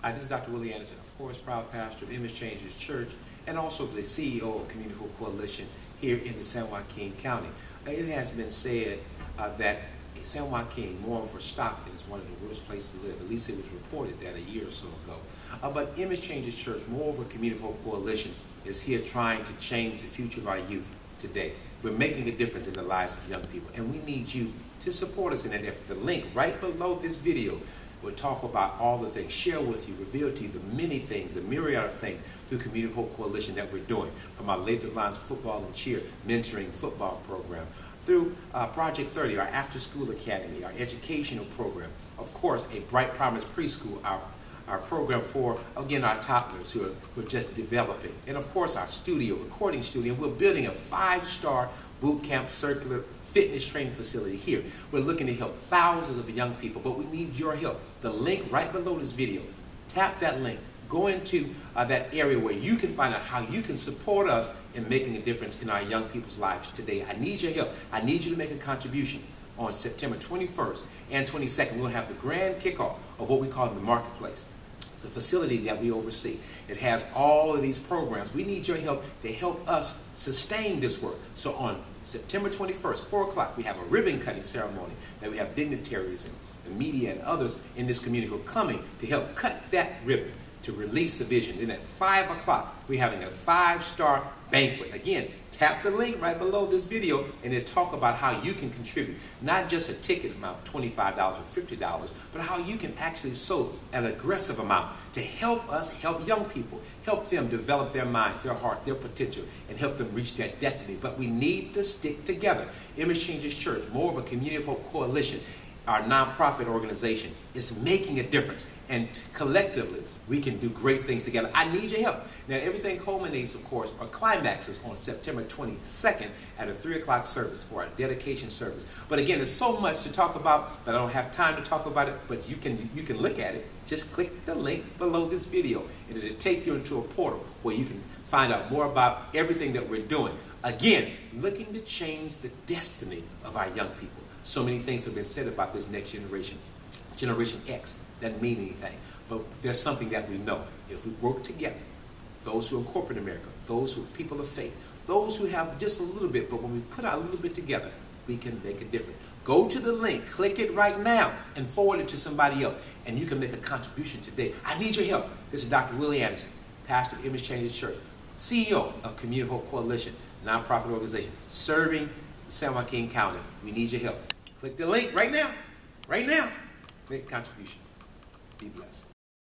This is Dr. Willie Anderson, of course, proud pastor of Image Changers Church, and also the CEO of Community Hope Coalition here in the San Joaquin County. It has been said that San Joaquin, more for Stockton, is one of the worst places to live. At least it was reported that a year or so ago. But Image Changers Church, moreover Community Hope Coalition, is here trying to change the future of our youth today. We're making a difference in the lives of young people, and we need you to support us in that effort. The link right below this video will talk about all the things, share with you, reveal to you the many things, the myriad of things through Community Hope Coalition that we're doing, from our Lathrop Lions football and cheer mentoring football program, through Project 30, our after-school academy, our educational program, of course, a Bright Promise preschool, our program for, again, our toddlers who are just developing, and of course our studio, recording studio. We're building a 5-star boot camp circular fitness training facility here. We're looking to help thousands of young people, but we need your help. The link right below this video, tap that link. Go into that area where you can find out how you can support us in making a difference in our young people's lives today. I need your help. I need you to make a contribution. On September 21st and 22nd, we'll have the grand kickoff of what we call the marketplace, the facility that we oversee. It has all of these programs. We need your help to help us sustain this work. So on September 21st, 4 o'clock, we have a ribbon cutting ceremony that we have dignitaries and the media and others in this community who are coming to help cut that ribbon, to release the vision. Then at 5 o'clock, we're having a 5-star banquet. Again, tap the link right below this video and it'll talk about how you can contribute. Not just a ticket amount, $25 or $50, but how you can actually sow an aggressive amount to help us help young people, help them develop their minds, their hearts, their potential, and help them reach their destiny. But we need to stick together. Image Changers Church, more of a Community Hope Coalition, our nonprofit organization, is making a difference. And collectively, we can do great things together. I need your help. Now, everything culminates, of course, or climaxes on September 22nd at a 3 o'clock service for our dedication service. But again, there's so much to talk about, but I don't have time to talk about it, but you can look at it. Just click the link below this video, and it'll take you into a portal where you can find out more about everything that we're doing. Again, looking to change the destiny of our young people. So many things have been said about this next generation. Generation X doesn't mean anything, but there's something that we know. If we work together, those who are in corporate America, those who are people of faith, those who have just a little bit, but when we put our little bit together, we can make a difference. Go to the link, click it right now, and forward it to somebody else, and you can make a contribution today. I need your help. This is Dr. Willie Anderson, pastor of Image Changers Church, CEO of Community Hope Coalition, nonprofit organization, serving San Joaquin County. We need your help. Click the link right now. Right now. Make a contribution. Be blessed.